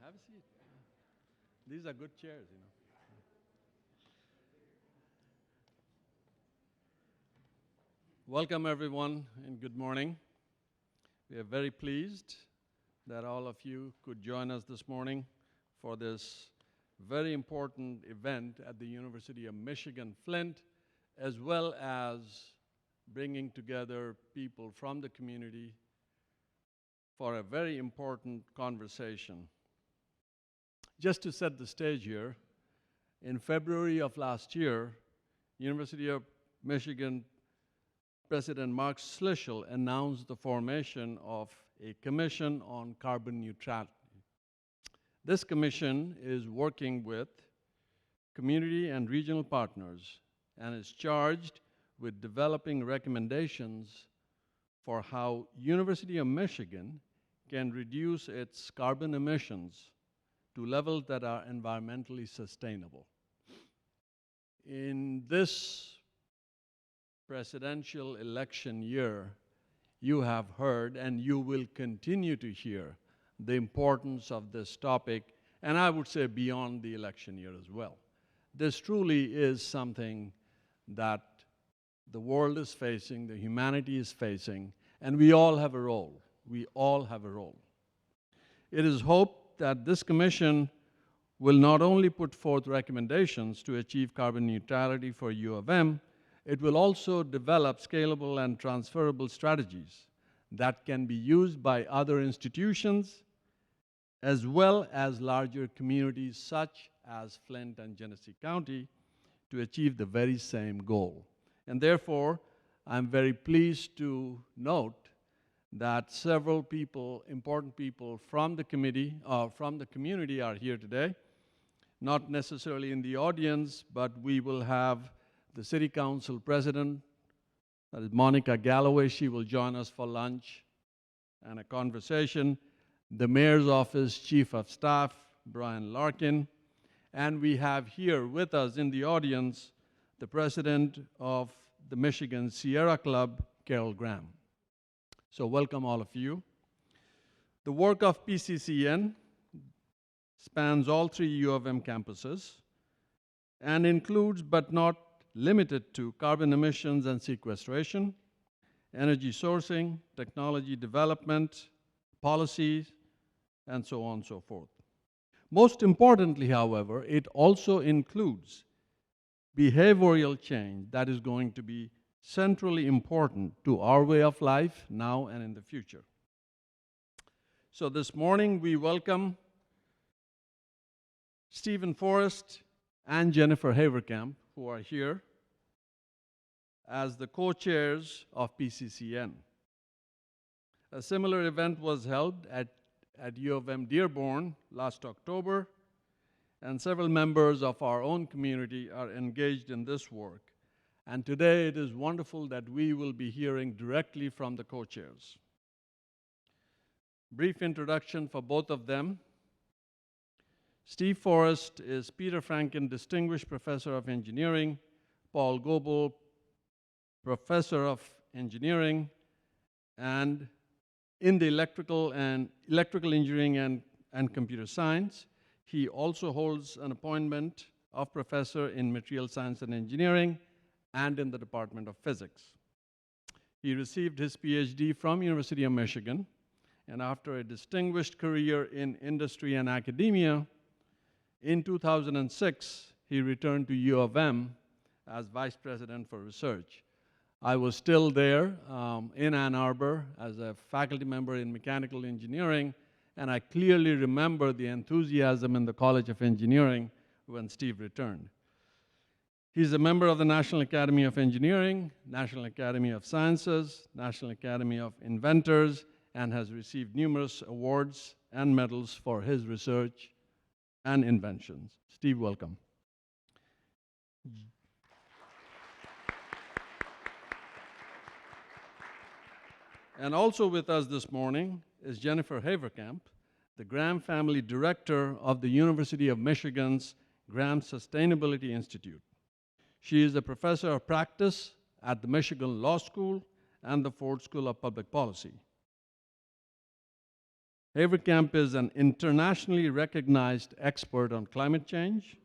have a seat. These are good chairs, you know. Welcome, everyone, and good morning. We are very pleased that all of you could join us this morning for this very important event at the University of Michigan-Flint, as well as bringing together people from the community for a very important conversation. Just to set the stage here, in February of last year, University of Michigan President Mark Schlichtel announced the formation of a commission on carbon neutrality. This commission is working with community and regional partners and is charged with developing recommendations for how University of Michigan can reduce its carbon emissions to levels that are environmentally sustainable. In this presidential election year, you have heard and you will continue to hear the importance of this topic, and I would say beyond the election year as well. This truly is something that the world is facing, the humanity is facing, and we all have a role. We all have a role. It is hoped that this commission will not only put forth recommendations to achieve carbon neutrality for U of M, it will also develop scalable and transferable strategies that can be used by other institutions as well as larger communities such as Flint and Genesee County to achieve the very same goal. And therefore, I'm very pleased to note that several people, important people from the community are here today. Not necessarily in the audience, but we will have the City Council President, that is Monica Galloway. She will join us for lunch and a conversation. The Mayor's Office Chief of Staff, Brian Larkin. And we have here with us in the audience the President of the Michigan Sierra Club, Carol Graham. So welcome all of you. The work of PCCN spans all three U of M campuses and includes, but not limited to, carbon emissions and sequestration, energy sourcing, technology development, policies, and so on and so forth. Most importantly, however, it also includes behavioral change that is going to be centrally important to our way of life now and in the future. So this morning we welcome Stephen Forrest and Jennifer Haverkamp, who are here as the co-chairs of PCCN. A similar event was held at U of M Dearborn last October, and several members of our own community are engaged in this work. And today it is wonderful that we will be hearing directly from the co-chairs. Brief introduction for both of them. Steve Forrest is Peter Franken Distinguished Professor of Engineering, Paul Goebel Professor of Engineering, and in the electrical engineering and computer science. He also holds an appointment of Professor in Material Science and Engineering and in the Department of Physics. He received his PhD from University of Michigan, and after a distinguished career in industry and academia, in 2006, he returned to U of M as Vice President for Research. I was still there in Ann Arbor as a faculty member in mechanical engineering, and I clearly remember the enthusiasm in the College of Engineering when Steve returned. He's a member of the National Academy of Engineering, National Academy of Sciences, National Academy of Inventors, and has received numerous awards and medals for his research and inventions. Steve, welcome. And also with us this morning is Jennifer Haverkamp, the Graham Family Director of the University of Michigan's Graham Sustainability Institute. She is a professor of practice at the Michigan Law School and the Ford School of Public Policy. Haverkamp is an internationally recognized expert on climate change,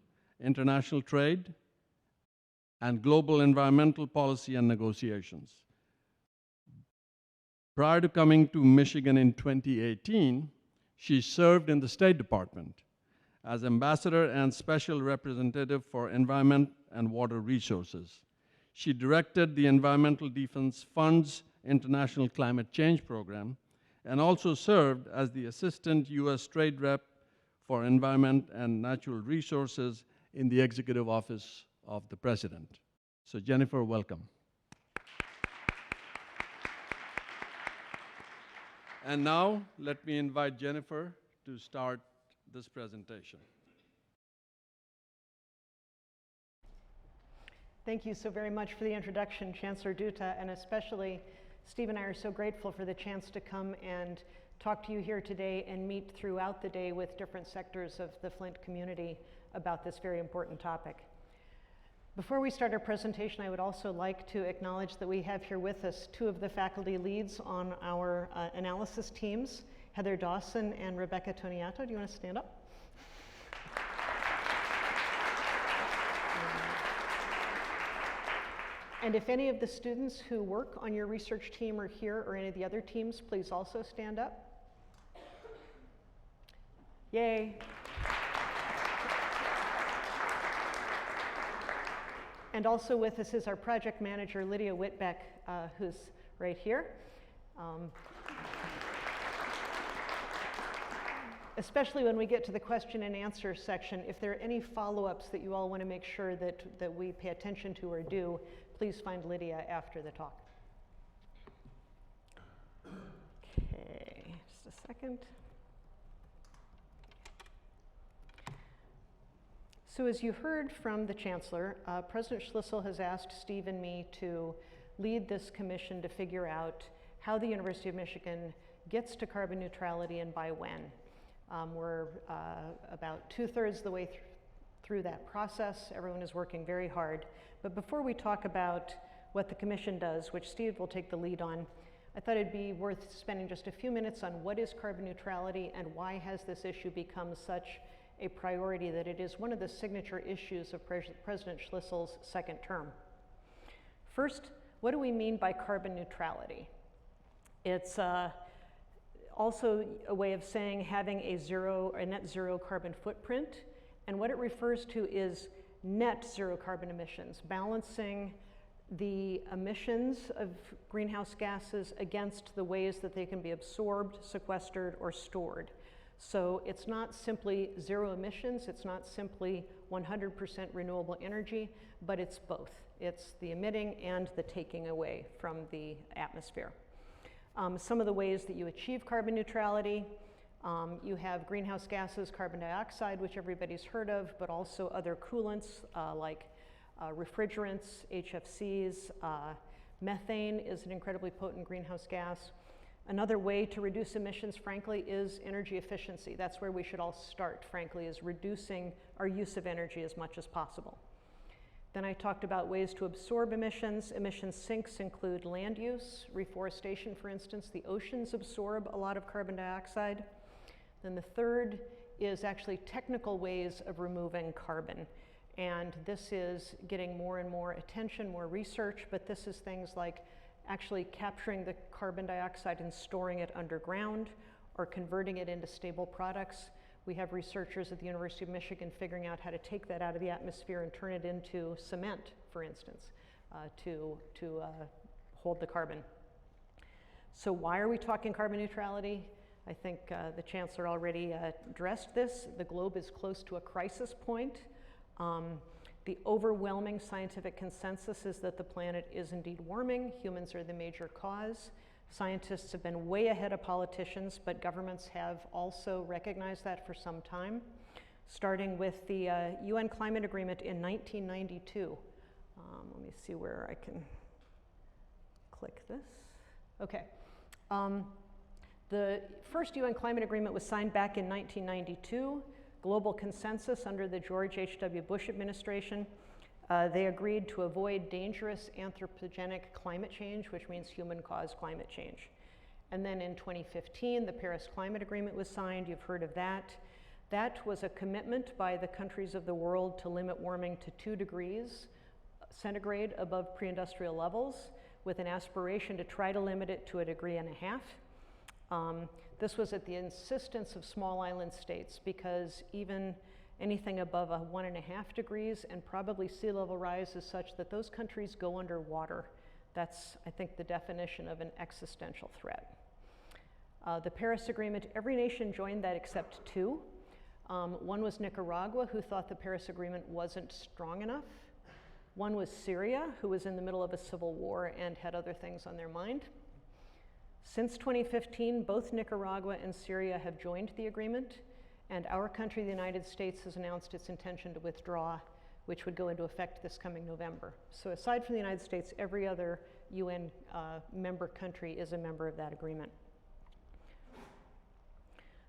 international trade, and global environmental policy and negotiations. Prior to coming to Michigan in 2018, she served in the State Department as Ambassador and Special Representative for Environment and Water Resources. She directed the Environmental Defense Fund's International Climate Change Program and also served as the Assistant U.S. Trade Rep for Environment and Natural Resources in the Executive Office of the President. So Jennifer, welcome. And now, let me invite Jennifer to start this presentation. Thank you so very much for the introduction, Chancellor Dutta, and especially Steve and I are so grateful for the chance to come and talk to you here today and meet throughout the day with different sectors of the Flint community about this very important topic. Before we start our presentation, I would also like to acknowledge that we have here with us two of the faculty leads on our analysis teams, Heather Dawson and Rebecca Toniato. Do you want to stand up? And if any of the students who work on your research team are here or any of the other teams, please also stand up. Yay. And also with us is our project manager, Lydia Whitbeck, who's right here. Especially when we get to the question and answer section, if there are any follow-ups that you all want to make sure that we pay attention to or do, please find Lydia after the talk. Okay, just a second. So as you heard from the Chancellor, President Schlissel has asked Steve and me to lead this commission to figure out how the University of Michigan gets to carbon neutrality and by when. We're about 2/3 of the way through that process. Everyone is working very hard. But before we talk about what the commission does, which Steve will take the lead on, I thought it'd be worth spending just a few minutes on what is carbon neutrality and why has this issue become such a priority that it is one of the signature issues of President Schlissel's second term. First, what do we mean by carbon neutrality? It's also a way of saying having a net zero carbon footprint, and what it refers to is net zero carbon emissions, balancing the emissions of greenhouse gases against the ways that they can be absorbed, sequestered, or stored. So it's not simply zero emissions, it's not simply 100% renewable energy, but it's both. It's the emitting and the taking away from the atmosphere. Some of the ways that you achieve carbon neutrality, you have greenhouse gases, carbon dioxide, which everybody's heard of, but also other coolants like refrigerants, HFCs. Methane is an incredibly potent greenhouse gas. Another way to reduce emissions, frankly, is energy efficiency. That's where we should all start, frankly, is reducing our use of energy as much as possible. Then I talked about ways to absorb emissions. Emission sinks include land use, reforestation, for instance. The oceans absorb a lot of carbon dioxide. Then the third is actually technical ways of removing carbon. And this is getting more and more attention, more research, but this is things like actually capturing the carbon dioxide and storing it underground or converting it into stable products. We have researchers at the University of Michigan figuring out how to take that out of the atmosphere and turn it into cement, for instance, to hold the carbon. So why are we talking carbon neutrality? I think the Chancellor already addressed this. The globe is close to a crisis point. The overwhelming scientific consensus is that the planet is indeed warming. Humans are the major cause. Scientists have been way ahead of politicians, but governments have also recognized that for some time, starting with the UN Climate Agreement in 1992. Let me see where I can click this. Okay. The first UN Climate Agreement was signed back in 1992. Global consensus under the George H.W. Bush administration. They agreed to avoid dangerous anthropogenic climate change, which means human-caused climate change. And then in 2015, the Paris Climate Agreement was signed. You've heard of that. That was a commitment by the countries of the world to limit warming to 2 degrees centigrade above pre-industrial levels, with an aspiration to try to limit it to 1.5 degrees. This was at the insistence of small island states, because even anything above 1.5 degrees and probably sea level rise is such that those countries go underwater. That's, I think, the definition of an existential threat. The Paris Agreement, every nation joined that except 2. One was Nicaragua, who thought the Paris Agreement wasn't strong enough. One was Syria, who was in the middle of a civil war and had other things on their mind. Since 2015, both Nicaragua and Syria have joined the agreement, and our country, the United States, has announced its intention to withdraw, which would go into effect this coming November. So aside from the United States, every other UN member country is a member of that agreement.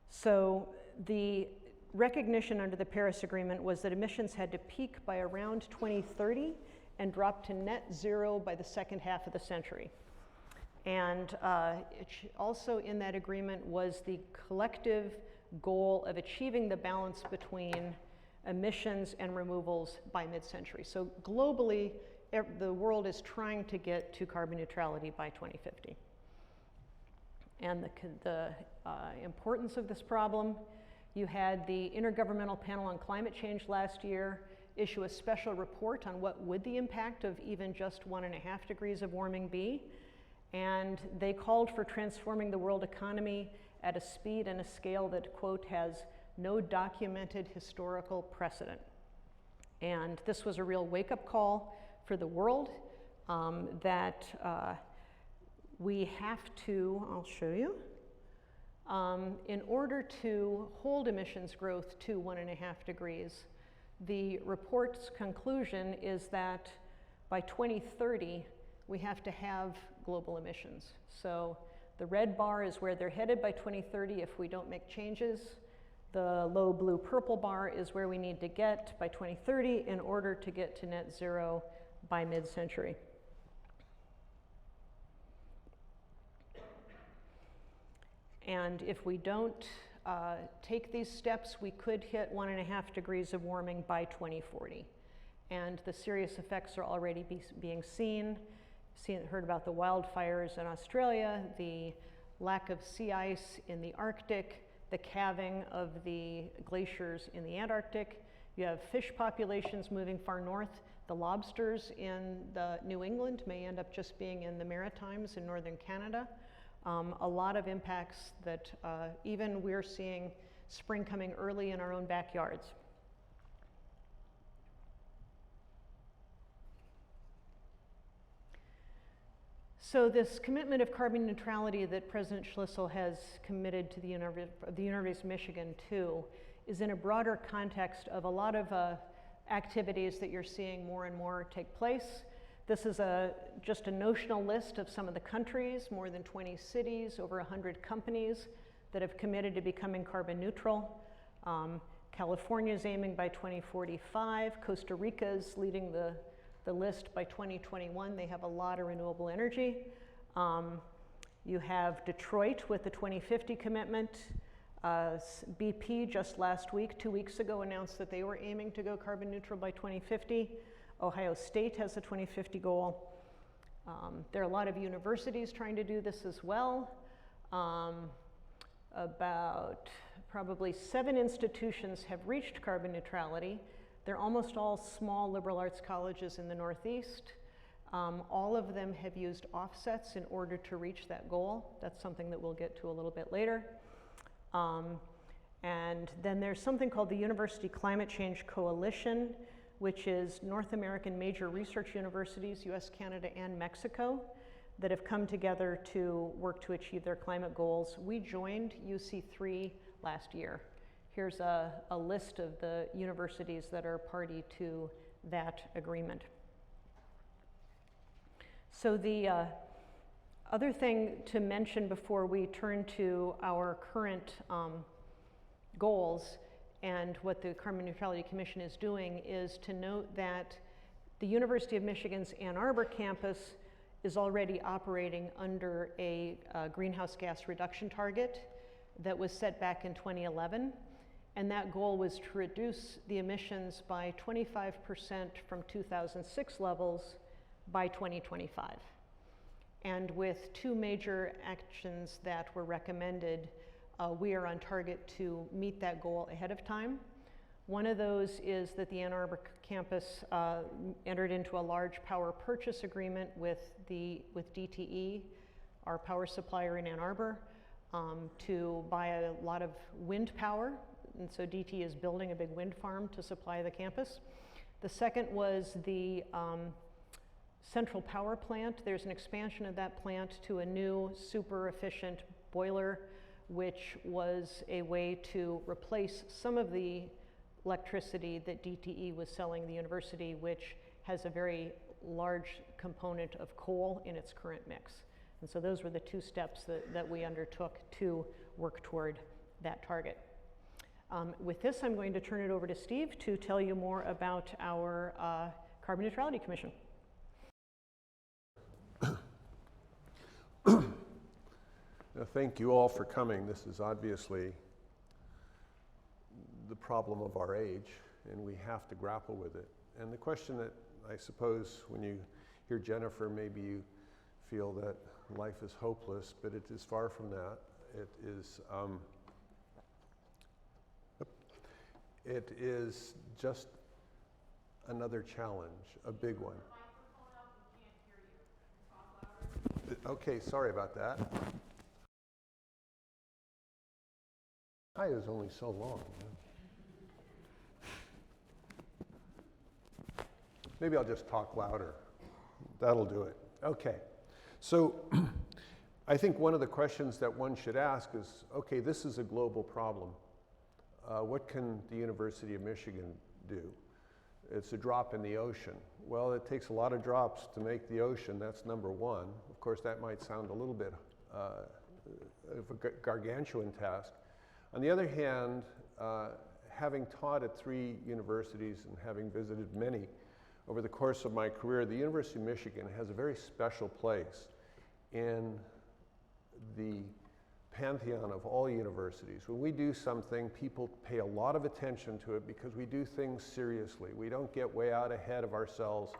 So the recognition under the Paris Agreement was that emissions had to peak by around 2030 and drop to net zero by the second half of the century. And also in that agreement was the collective goal of achieving the balance between emissions and removals by mid-century. So globally, the world is trying to get to carbon neutrality by 2050. And the importance of this problem, you had the Intergovernmental Panel on Climate Change last year issue a special report on what would the impact of even just 1.5 degrees of warming be. And they called for transforming the world economy at a speed and a scale that, quote, has no documented historical precedent. And this was a real wake-up call for the world that we have to, I'll show you, in order to hold emissions growth to 1.5 degrees, the report's conclusion is that by 2030, we have to have global emissions. So the red bar is where they're headed by 2030 if we don't make changes. The low blue purple bar is where we need to get by 2030 in order to get to net zero by mid-century. And if we don't take these steps, we could hit 1.5 degrees of warming by 2040. And the serious effects are already being seen. Heard about the wildfires in Australia, the lack of sea ice in the Arctic, the calving of the glaciers in the Antarctic. You have fish populations moving far north. The lobsters in New England may end up just being in the Maritimes in northern Canada. A lot of impacts that even we're seeing spring coming early in our own backyards. So this commitment of carbon neutrality that President Schlissel has committed to the University of Michigan to is in a broader context of a lot of activities that you're seeing more and more take place. This is just a notional list of some of the countries, more than 20 cities, over 100 companies that have committed to becoming carbon neutral. California is aiming by 2045. Costa Rica is leading the list by 2021. They have a lot of renewable energy. You have Detroit with the 2050 commitment. BP just last week, 2 weeks ago, announced that they were aiming to go carbon neutral by 2050. Ohio State has a 2050 goal. There are a lot of universities trying to do this as well. About probably 7 institutions have reached carbon neutrality. They're almost all small liberal arts colleges in the Northeast. All of them have used offsets in order to reach that goal. That's something that we'll get to a little bit later. And then there's something called the University Climate Change Coalition, which is North American major research universities, US, Canada, and Mexico, that have come together to work to achieve their climate goals. We joined UC3 last year. Here's a list of the universities that are party to that agreement. So the other thing to mention before we turn to our current goals and what the Carbon Neutrality Commission is doing is to note that the University of Michigan's Ann Arbor campus is already operating under a greenhouse gas reduction target that was set back in 2011. And that goal was to reduce the emissions by 25% from 2006 levels by 2025. And with 2 major actions that were recommended, we are on target to meet that goal ahead of time. One of those is that the Ann Arbor campus entered into a large power purchase agreement with DTE, our power supplier in Ann Arbor, to buy a lot of wind power. And so DTE is building a big wind farm to supply the campus. The second was the central power plant. There's an expansion of that plant to a new super efficient boiler, which was a way to replace some of the electricity that DTE was selling the university, which has a very large component of coal in its current mix. And so those were the 2 steps that we undertook to work toward that target. With this, I'm going to turn it over to Steve to tell you more about our Carbon Neutrality Commission. Thank you all for coming. This is obviously the problem of our age, and we have to grapple with it. And the question that I suppose when you hear Jennifer, maybe you feel that life is hopeless, but it is far from that. It is just another challenge, a big one. Okay, sorry about that. Hi is only so long. Maybe I'll just talk louder. That'll do it. Okay. So I think one of the questions that one should ask is, okay, this is a global problem. What can the University of Michigan do? It's a drop in the ocean. Well, it takes a lot of drops to make the ocean. That's number one. Of course, that might sound a little bit of a gargantuan task. On the other hand, having taught at 3 universities and having visited many over the course of my career, the University of Michigan has a very special place in the pantheon of all universities. When we do something, people pay a lot of attention to it because we do things seriously. We don't get way out ahead of ourselves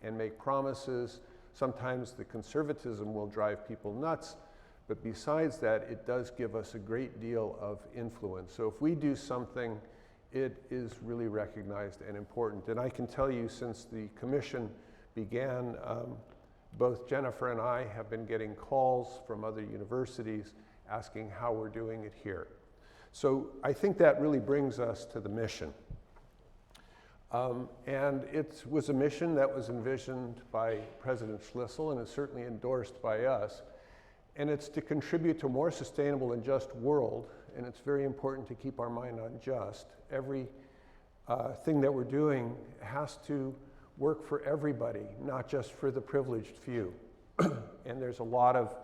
and make promises. Sometimes the conservatism will drive people nuts, but besides that, it does give us a great deal of influence. So if we do something, it is really recognized and important. And I can tell you, since the commission began, both Jennifer and I have been getting calls from other universities asking how we're doing it here. So I think that really brings us to the mission. And it was a mission that was envisioned by President Schlissel and is certainly endorsed by us. And it's to contribute to a more sustainable and just world. And it's very important to keep our mind on just. Every thing that we're doing has to work for everybody, not just for the privileged few. And there's a lot of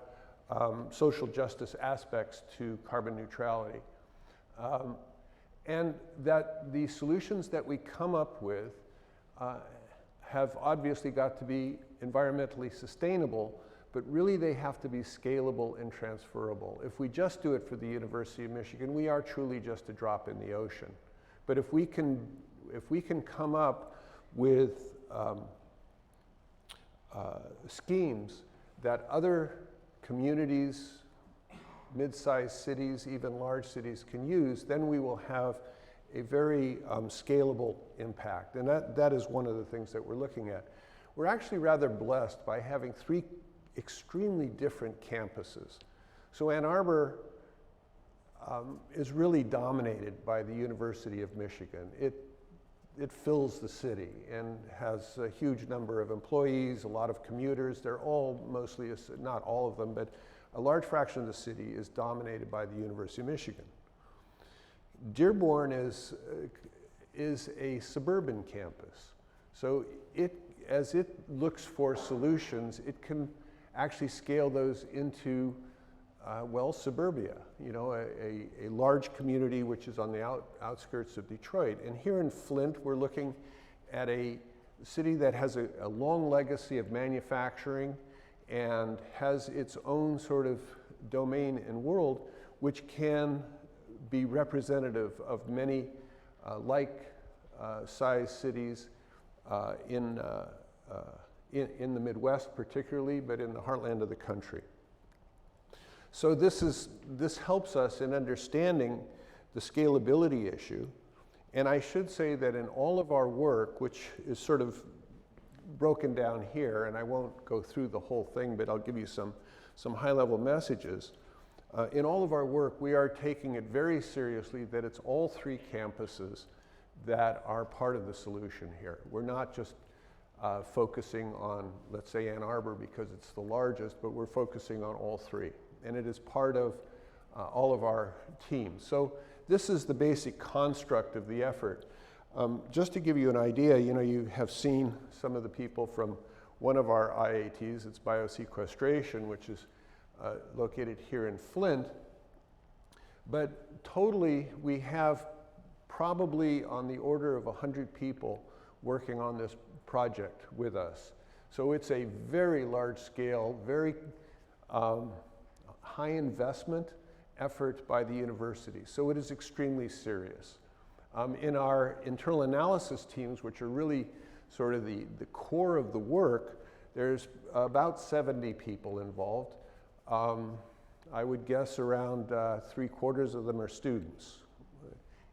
social justice aspects to carbon neutrality. And that the solutions that we come up with have obviously got to be environmentally sustainable, but really they have to be scalable and transferable. If we just do it for the University of Michigan, we are truly just a drop in the ocean. But if we can come up with schemes that other communities, mid-sized cities, even large cities can use, then we will have a very scalable impact. And that is one of the things that we're looking at. We're actually rather blessed by having 3 extremely different campuses. So Ann Arbor is really dominated by the University of Michigan. It fills the city and has a huge number of employees, a lot of commuters. They're all mostly, not all of them, but a large fraction of the city is dominated by the University of Michigan. Dearborn is a suburban campus. So as it looks for solutions, it can actually scale those into, well, suburbia, you know, a large community which is on the outskirts of Detroit. And here in Flint, we're looking at a city that has a long legacy of manufacturing and has its own sort of domain and world, which can be representative of many size cities in the Midwest particularly, but in the heartland of the country. So this helps us in understanding the scalability issue. And I should say that in all of our work, which is sort of broken down here, and I won't go through the whole thing, but I'll give you some high-level messages. In all of our work, we are taking it very seriously that it's all three campuses that are part of the solution here. We're not just focusing on, let's say, Ann Arbor because it's the largest, but we're focusing on all three. And it is part of all of our teams. So this is the basic construct of the effort. Just to give you an idea, you have seen some of the people from one of our IATs, it's Biosequestration, which is located here in Flint. But totally, we have probably on the order of 100 people working on this project with us. So it's a very large scale, very high investment effort by the university. So it is extremely serious. In our internal analysis teams, which are really sort of the core of the work, there's about 70 people involved. I would guess around 3/4 of them are students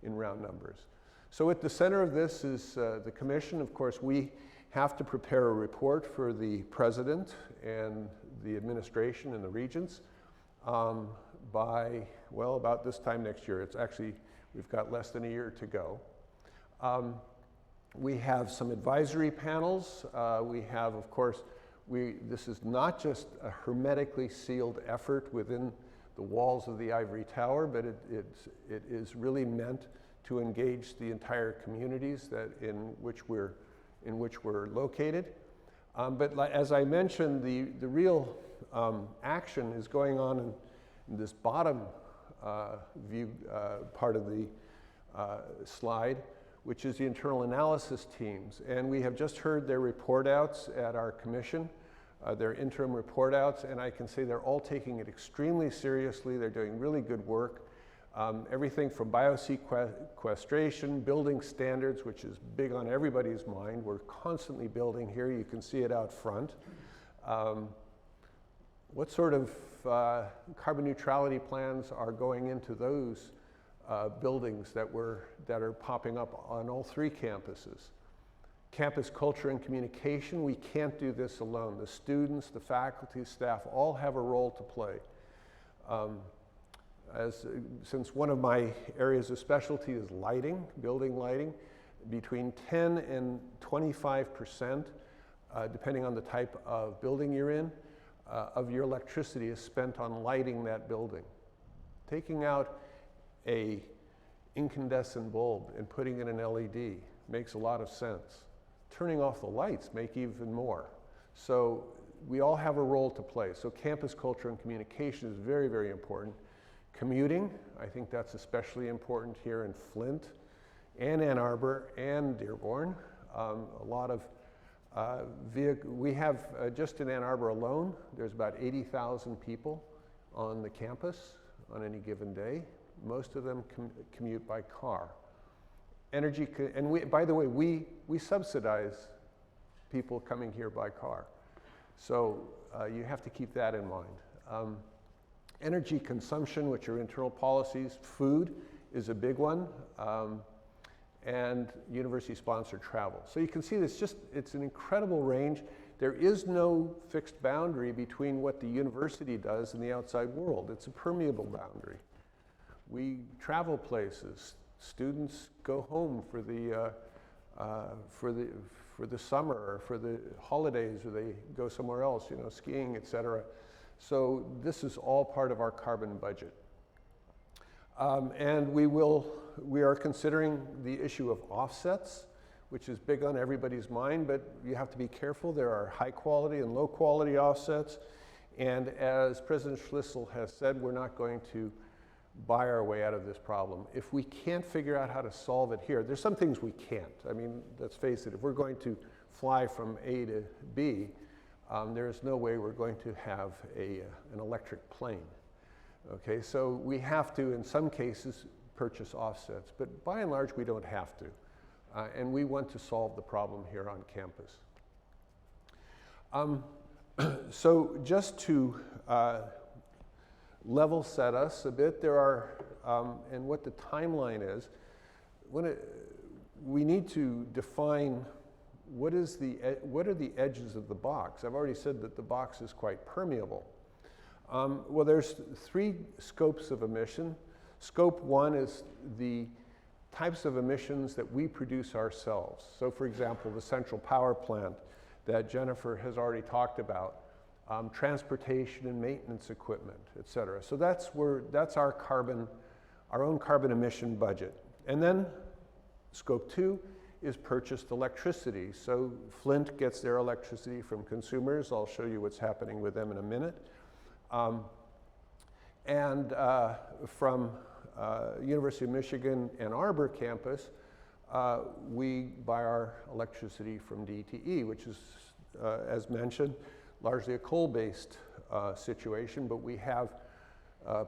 in round numbers. So at the center of this is the commission. Of course, we have to prepare a report for the president and the administration and the regents by, well, about this time next year. It's actually, we've got less than a year to go. We have some advisory panels. We have, of course, this is not just a hermetically sealed effort within the walls of the ivory tower, but it is really meant to engage the entire communities in which we're located. But as I mentioned, the real action is going on in this bottom view part of the slide, which is the internal analysis teams. And we have just heard their report outs at our commission, their interim report outs, and I can say they're all taking it extremely seriously. They're doing really good work. Everything from biosequestration, building standards, which is big on everybody's mind. We're constantly building here. You can see it out front. What sort of carbon neutrality plans are going into those buildings that are popping up on all three campuses? Campus culture and communication, we can't do this alone. The students, the faculty, staff all have a role to play. Since one of my areas of specialty is lighting, building lighting, between 10 and 25%, depending on the type of building you're in, of your electricity is spent on lighting that building. Taking out a incandescent bulb and putting in an LED makes a lot of sense. Turning off the lights make even more. So we all have a role to play. So campus culture and communication is very, very important. Commuting, I think that's especially important here in Flint and Ann Arbor and Dearborn. A lot of we have, just in Ann Arbor alone, there's about 80,000 people on the campus on any given day. Most of them commute by car. Energy, and by the way, we subsidize people coming here by car. So you have to keep that in mind. Energy consumption, which are internal policies. Food is a big one. And university-sponsored travel. So you can see it's an incredible range. There is no fixed boundary between what the university does and the outside world. It's a permeable boundary. We travel places. Students go home for the summer or for the holidays, or they go somewhere else, skiing, etc. So this is all part of our carbon budget. And we are considering the issue of offsets, which is big on everybody's mind, but you have to be careful. There are high quality and low quality offsets. And as President Schlissel has said, we're not going to buy our way out of this problem. If we can't figure out how to solve it here, there's some things we can't. I mean, let's face it, if we're going to fly from A to B, there is no way we're going to have an electric plane. Okay, so we have to, in some cases, purchase offsets, but by and large, we don't have to. And we want to solve the problem here on campus. So just to level set us a bit, there are, and what the timeline is, we need to define what are the edges of the box. I've already said that the box is quite permeable. Well, there's 3 scopes of emission. Scope 1 is the types of emissions that we produce ourselves. So for example, the central power plant that Jennifer has already talked about, transportation and maintenance equipment, et cetera. So that's our own carbon emission budget. And then scope 2 is purchased electricity. So Flint gets their electricity from consumers. I'll show you what's happening with them in a minute. And from University of Michigan Ann Arbor campus, we buy our electricity from DTE, which is, as mentioned, largely a coal-based situation, but we have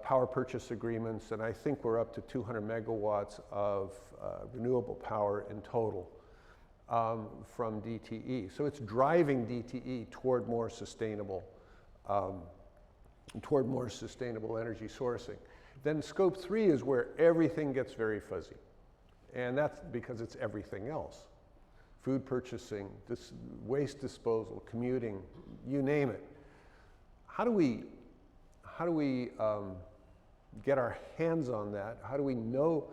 power purchase agreements, and I think we're up to 200 megawatts of renewable power in total from DTE. So it's driving DTE toward more sustainable energy sourcing. Then scope 3 is where everything gets very fuzzy. And that's because it's everything else. Food purchasing, waste disposal, commuting, you name it. How do we get our hands on that? How do we know,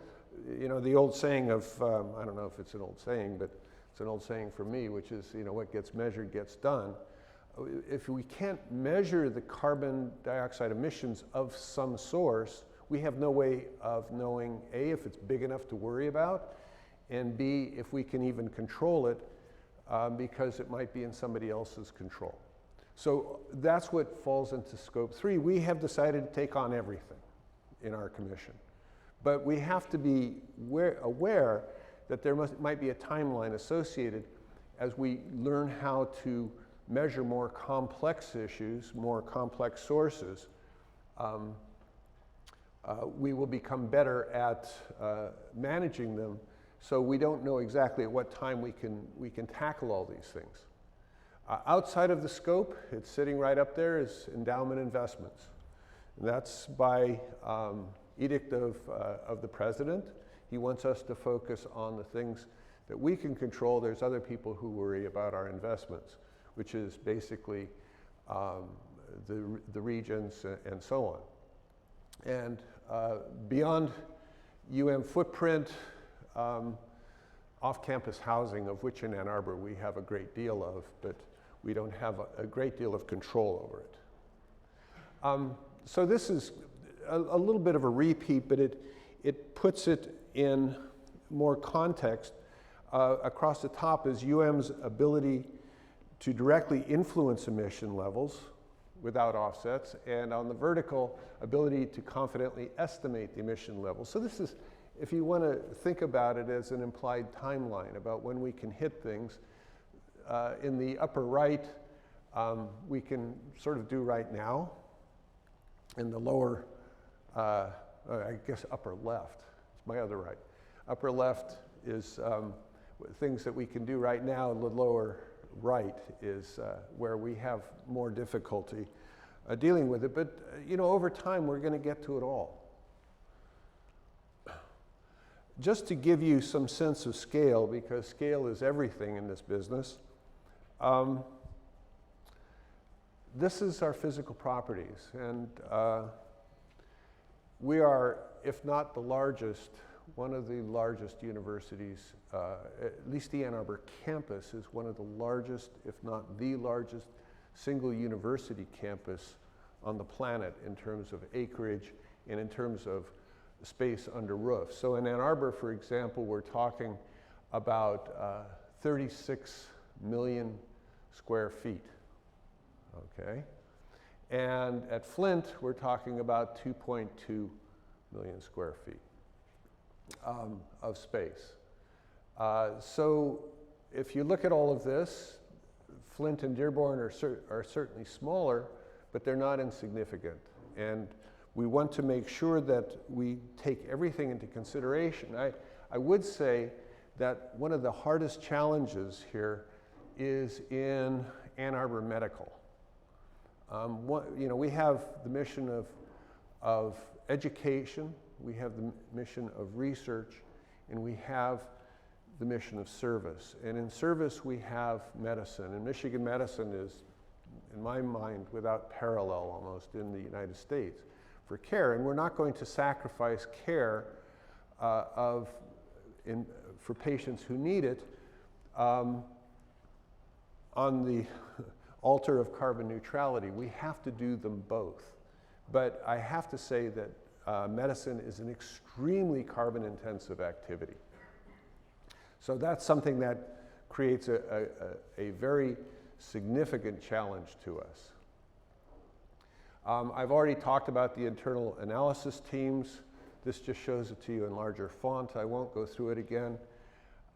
the old saying of, I don't know if it's an old saying, but it's an old saying for me, which is, what gets measured gets done. If we can't measure the carbon dioxide emissions of some source, we have no way of knowing, A, if it's big enough to worry about, and B, if we can even control it, because it might be in somebody else's control. So that's what falls into scope 3. We have decided to take on everything in our commission. But we have to be aware that there might be a timeline associated as we learn how to measure more complex issues, more complex sources. We will become better at managing them, so we don't know exactly at what time we can tackle all these things. Outside of the scope, it's sitting right up there, is endowment investments. And that's by edict of the president. He wants us to focus on the things that we can control. There's other people who worry about our investments, which is basically the regions and so on. And beyond footprint, off-campus housing, of which in Ann Arbor we have a great deal of, but we don't have a great deal of control over it. So this is a little bit of a repeat, but it puts it in more context. Across the top is UM's ability to directly influence emission levels without offsets, and on the vertical, ability to confidently estimate the emission levels. So this is, if you want to think about it as an implied timeline about when we can hit things, in the upper right, we can sort of do right now. In the lower, I guess upper left, it's my other right. Upper left is things that we can do right now, and the lower right is where we have more difficulty dealing with it. But over time, we're going to get to it all. Just to give you some sense of scale, because scale is everything in this business, this is our physical properties. And we are, if not the largest, one of the largest universities, at least the Ann Arbor campus is one of the largest, if not the largest, single university campus on the planet in terms of acreage and in terms of space under roof. So in Ann Arbor, for example, we're talking about 36 million square feet, okay? And at Flint, we're talking about 2.2 million square feet of space. So if you look at all of this, Flint and Dearborn are certainly smaller, but they're not insignificant. And we want to make sure that we take everything into consideration. I would say that one of the hardest challenges here is in Ann Arbor Medical. We have the mission of education, we have the mission of research, and we have the mission of service. And in service, we have medicine. And Michigan medicine is, in my mind, without parallel almost in the United States for care. And we're not going to sacrifice care for patients who need it on the altar of carbon neutrality. We have to do them both. But I have to say that medicine is an extremely carbon-intensive activity. So that's something that creates a very significant challenge to us. I've already talked about the internal analysis teams. This just shows it to you in larger font. I won't go through it again.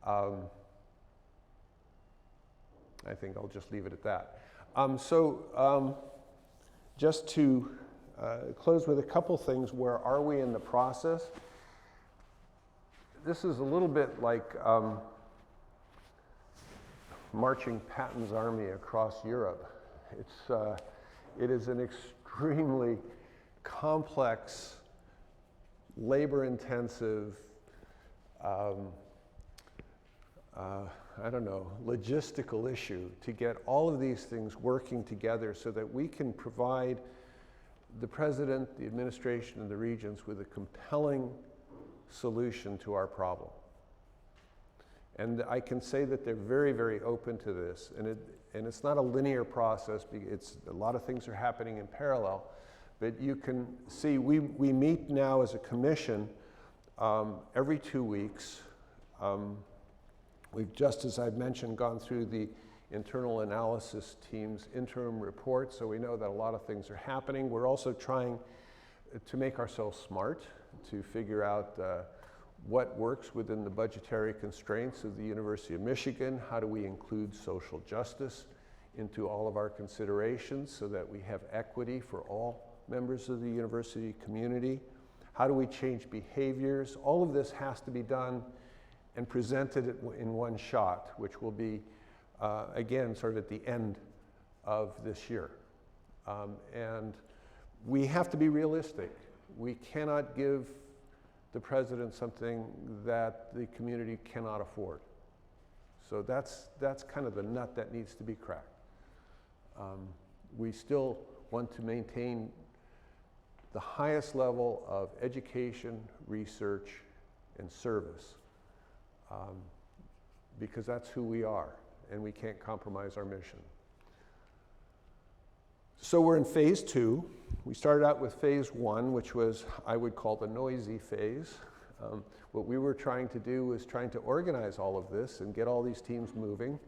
I think I'll just leave it at that. Just to close with a couple things, where are we in the process? This is a little bit like marching Patton's army across Europe. It is an extremely complex, labor-intensive, logistical issue to get all of these things working together so that we can provide the President, the administration, and the regions with a compelling solution to our problem. And I can say that they're very, very open to this. And it's not a linear process. A lot of things are happening in parallel. But you can see we meet now as a commission every 2 weeks. We've, just as I've mentioned, gone through the internal analysis team's interim report, so we know that a lot of things are happening. We're also trying to make ourselves smart, to figure out what works within the budgetary constraints of the University of Michigan. How do we include social justice into all of our considerations so that we have equity for all members of the university community? How do we change behaviors? All of this has to be done and presented in one shot, which will be, again, sort of at the end of this year. And we have to be realistic. We cannot give the President something that the community cannot afford. So that's kind of the nut that needs to be cracked. We still want to maintain the highest level of education, research, and service, because that's who we are, and we can't compromise our mission. So we're in phase 2. We started out with phase 1, which was, I would call, the noisy phase. What we were trying to do was trying to organize all of this and get all these teams moving.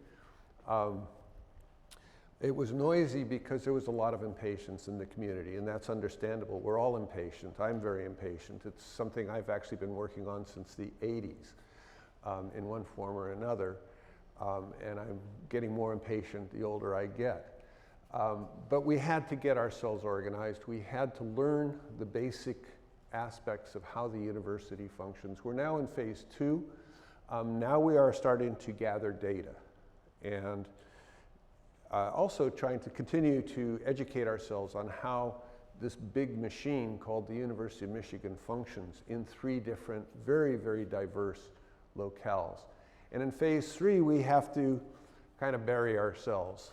It was noisy because there was a lot of impatience in the community, and that's understandable. We're all impatient. I'm very impatient. It's something I've actually been working on since the 80s in one form or another, and I'm getting more impatient the older I get. But we had to get ourselves organized. We had to learn the basic aspects of how the university functions. We're now in phase 2. Now we are starting to gather data and also trying to continue to educate ourselves on how this big machine called the University of Michigan functions in 3 different, very, very diverse locales. And in phase 3, we have to kind of bury ourselves,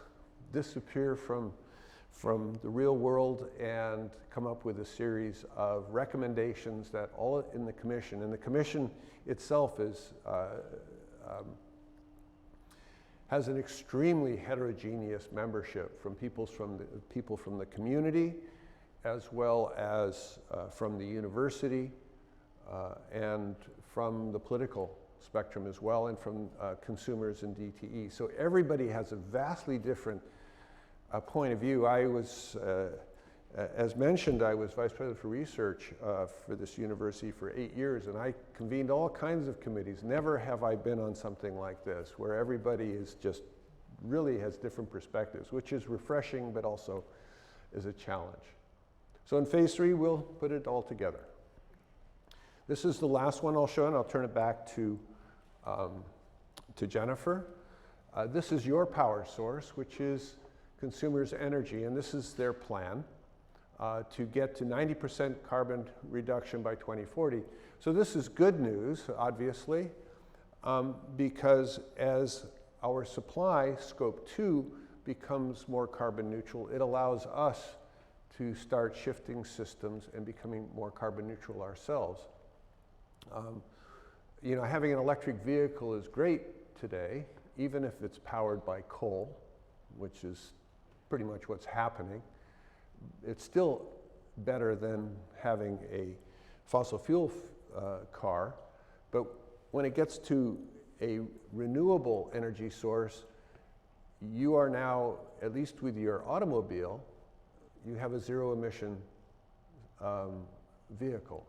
disappear from the real world, and come up with a series of recommendations that all in the commission, and the commission itself is has an extremely heterogeneous membership from people from the community, as well as from the university, and from the political spectrum as well, and from consumers and DTE. So everybody has a vastly different point of view. I was, as mentioned, I was Vice President for Research for this university for 8 years, and I convened all kinds of committees. Never have I been on something like this, where everybody is just really has different perspectives, which is refreshing, but also is a challenge. So in phase 3, we'll put it all together. This is the last one I'll show, and I'll turn it back to Jennifer. This is your power source, which is consumers' energy, and this is their plan to get to 90% carbon reduction by 2040. So this is good news, obviously, because as our supply, scope 2, becomes more carbon neutral, it allows us to start shifting systems and becoming more carbon neutral ourselves. You know, having an electric vehicle is great today, even if it's powered by coal, which is pretty much what's happening. It's still better than having a fossil fuel car, but when it gets to a renewable energy source, you are now, at least with your automobile, you have a zero emission vehicle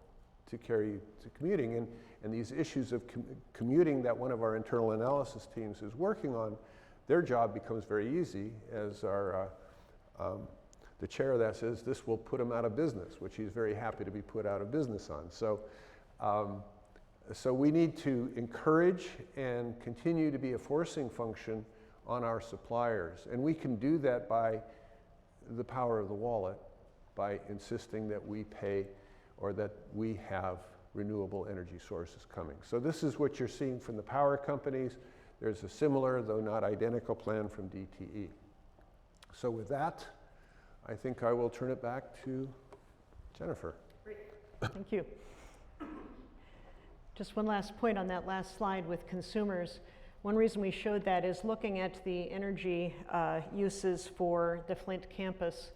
to carry to commuting. And these issues of commuting that one of our internal analysis teams is working on, their job becomes very easy, as our the chair of that says this will put them out of business, which he's very happy to be put out of business on. So, so we need to encourage and continue to be a forcing function on our suppliers. And we can do that by the power of the wallet, by insisting that we pay or that we have renewable energy sources coming. So this is what you're seeing from the power companies. There's a similar, though not identical, plan from DTE. So with that, I think I will turn it back to Jennifer. Great. Thank you. Just one last point on that last slide with consumers. One reason we showed that is looking at the energy uses for the Flint campus.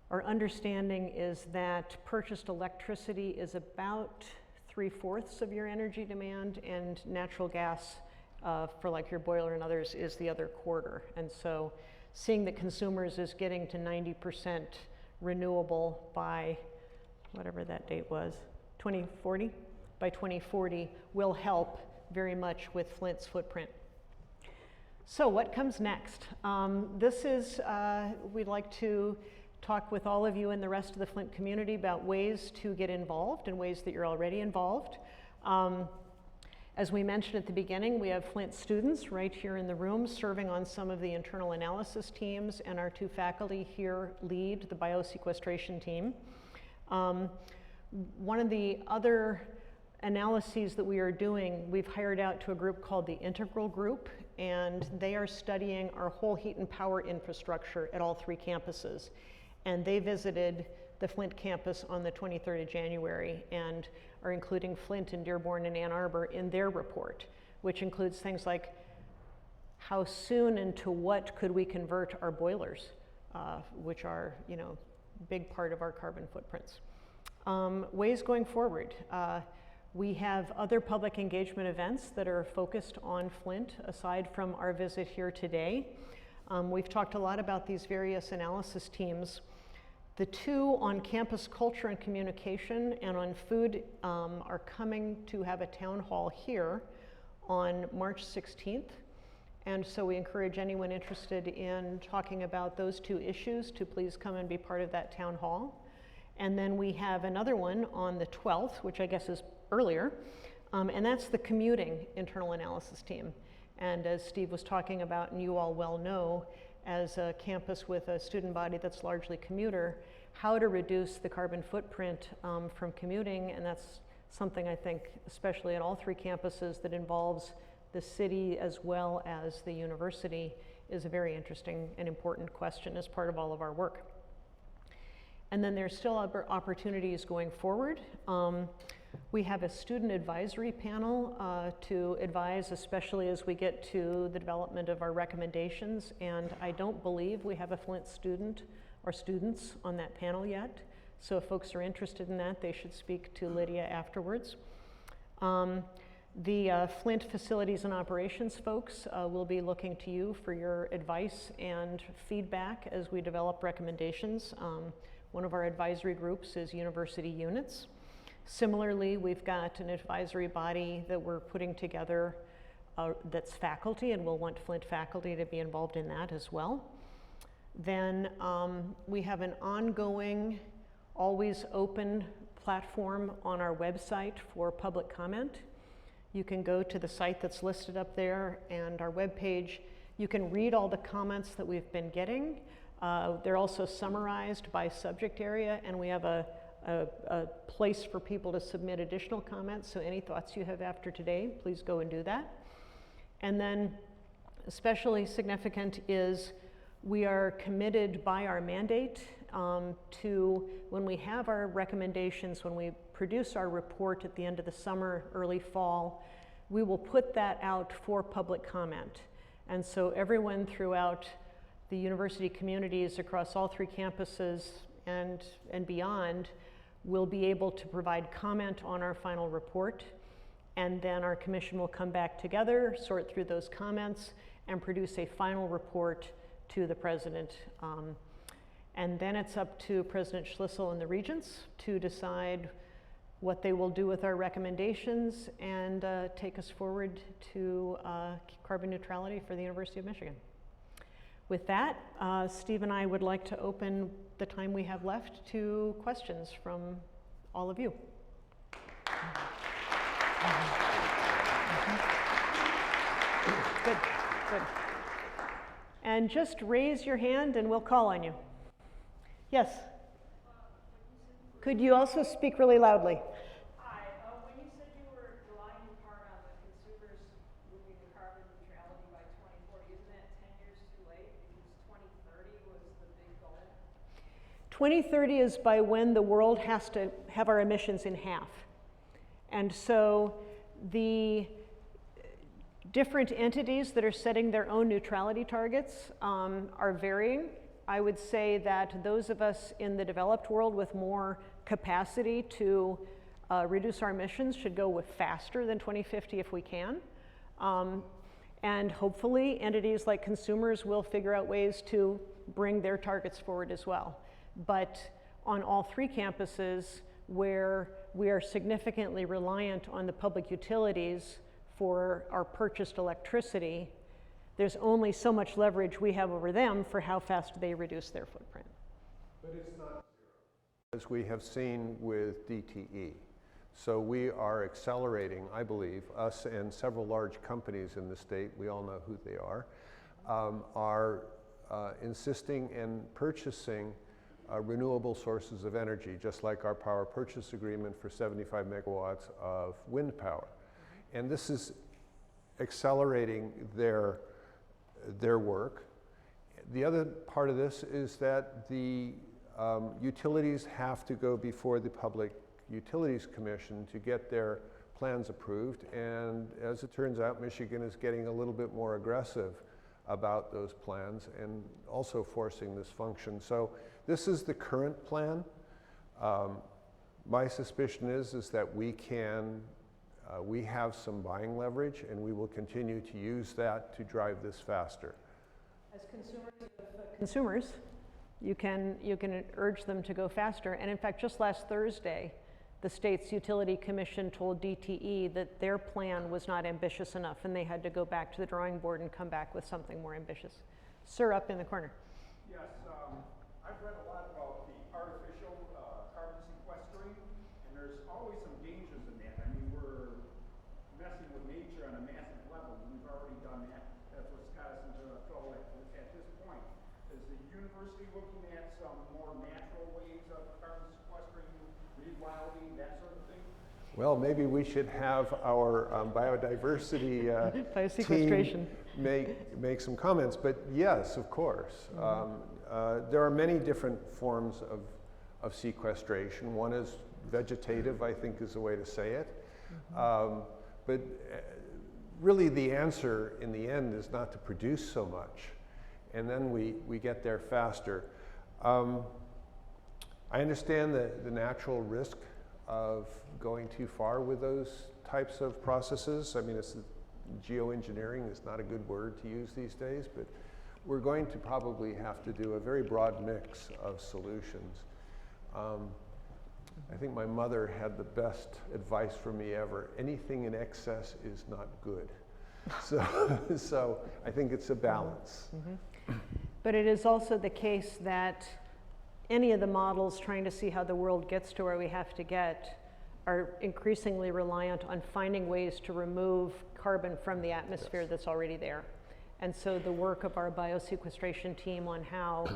Our understanding is that purchased electricity is about 3/4 of your energy demand, and natural gas for like your boiler and others is the other quarter. And so seeing that consumers is getting to 90% renewable by whatever that date was, 2040? By 2040 will help very much with Flint's footprint. So what comes next? This is, we'd like to talk with all of you and the rest of the Flint community about ways to get involved and ways that you're already involved. As we mentioned at the beginning, we have Flint students right here in the room serving on some of the internal analysis teams, and our 2 faculty here lead the biosequestration team. One of the other analyses that we are doing, we've hired out to a group called the Integral Group, and they are studying our whole heat and power infrastructure at all 3 campuses. And they visited the Flint campus on the 23rd of January and are including Flint and Dearborn and Ann Arbor in their report, which includes things like how soon and to what could we convert our boilers, which are, you know, big part of our carbon footprints. Ways going forward. We have other public engagement events that are focused on Flint aside from our visit here today. We've talked a lot about these various analysis teams. The 2 on campus culture and communication and on food are coming to have a town hall here on March 16th. And so we encourage anyone interested in talking about those 2 issues to please come and be part of that town hall. And then we have another one on the 12th, which I guess is earlier, and that's the commuting internal analysis team. And as Steve was talking about, and you all well know, as a campus with a student body that's largely commuter, how to reduce the carbon footprint from commuting, and that's something I think, especially at all 3 campuses, that involves the city as well as the university, is a very interesting and important question as part of all of our work. And then there's still other opportunities going forward. We have a student advisory panel to advise, especially as we get to the development of our recommendations. And I don't believe we have a Flint student or students on that panel yet. So if folks are interested in that, they should speak to Lydia afterwards. The Flint facilities and operations folks will be looking to you for your advice and feedback as we develop recommendations. One of our advisory groups is university units. Similarly, we've got an advisory body that we're putting together that's faculty, and we'll want Flint faculty to be involved in that as well. Then we have an ongoing, always open platform on our website for public comment. You can go to the site that's listed up there and our webpage. You can read all the comments that we've been getting. They're also summarized by subject area, and we have a place for people to submit additional comments. So any thoughts you have after today, please go and do that. And then especially significant is we are committed by our mandate to, when we have our recommendations, when we produce our report at the end of the summer, early fall, we will put that out for public comment. And so everyone throughout the university communities across all 3 campuses and beyond will be able to provide comment on our final report. And then our commission will come back together, sort through those comments, and produce a final report to the president. And then it's up to President Schlissel and the regents to decide what they will do with our recommendations and take us forward to carbon neutrality for the University of Michigan. With that, Steve and I would like to open the time we have left to questions from all of you. Good, good. And just raise your hand and we'll call on you. Yes? Could you also speak really loudly? Hi. When you said you were relying in part on the consumers moving to carbon neutrality by 2040, isn't that 10 years too late? Because 2030 was the big goal. 2030 is by when the world has to have our emissions in half. And so the different entities that are setting their own neutrality targets are varying. I would say that those of us in the developed world with more capacity to reduce our emissions should go with faster than 2050 if we can. And hopefully entities like consumers will figure out ways to bring their targets forward as well. But on all 3 campuses where we are significantly reliant on the public utilities for our purchased electricity, there's only so much leverage we have over them for how fast they reduce their footprint. But it's not zero, as we have seen with DTE. So we are accelerating, I believe, us and several large companies in the state, we all know who they are insisting and purchasing renewable sources of energy, just like our power purchase agreement for 75 megawatts of wind power. And this is accelerating their work. The other part of this is that the utilities have to go before the Public Utilities Commission to get their plans approved. And as it turns out, Michigan is getting a little bit more aggressive about those plans and also forcing this function. So this is the current plan. My suspicion is that we have some buying leverage, and we will continue to use that to drive this faster. As consumers, you can urge them to go faster. And in fact, just last Thursday, the state's utility commission told DTE that their plan was not ambitious enough, and they had to go back to the drawing board and come back with something more ambitious. Sir, up in the corner. Yes, I've read a lot about the artificial carbon sequestering, and there's always some dangers in that. I mean, we're messing with nature on a massive level. We've already done that. That's what's got us into trouble at this point. Is the university looking at some more natural ways of carbon sequestering, rewilding, that sort of thing? Well, maybe we should have our biodiversity Biosequestration team make some comments. But yes, of course. There are many different forms of sequestration. One is vegetative, I think is the way to say it. But really the answer in the end is not to produce so much. And then we get there faster. I understand the natural risk of going too far with those types of processes. I mean, geoengineering is not a good word to use these days, but we're going to probably have to do a very broad mix of solutions. I think my mother had the best advice for me ever. Anything in excess is not good. So I think it's a balance. But it is also the case that any of the models trying to see how the world gets to where we have to get are increasingly reliant on finding ways to remove carbon from the atmosphere that's already there. And so the work of our biosequestration team on how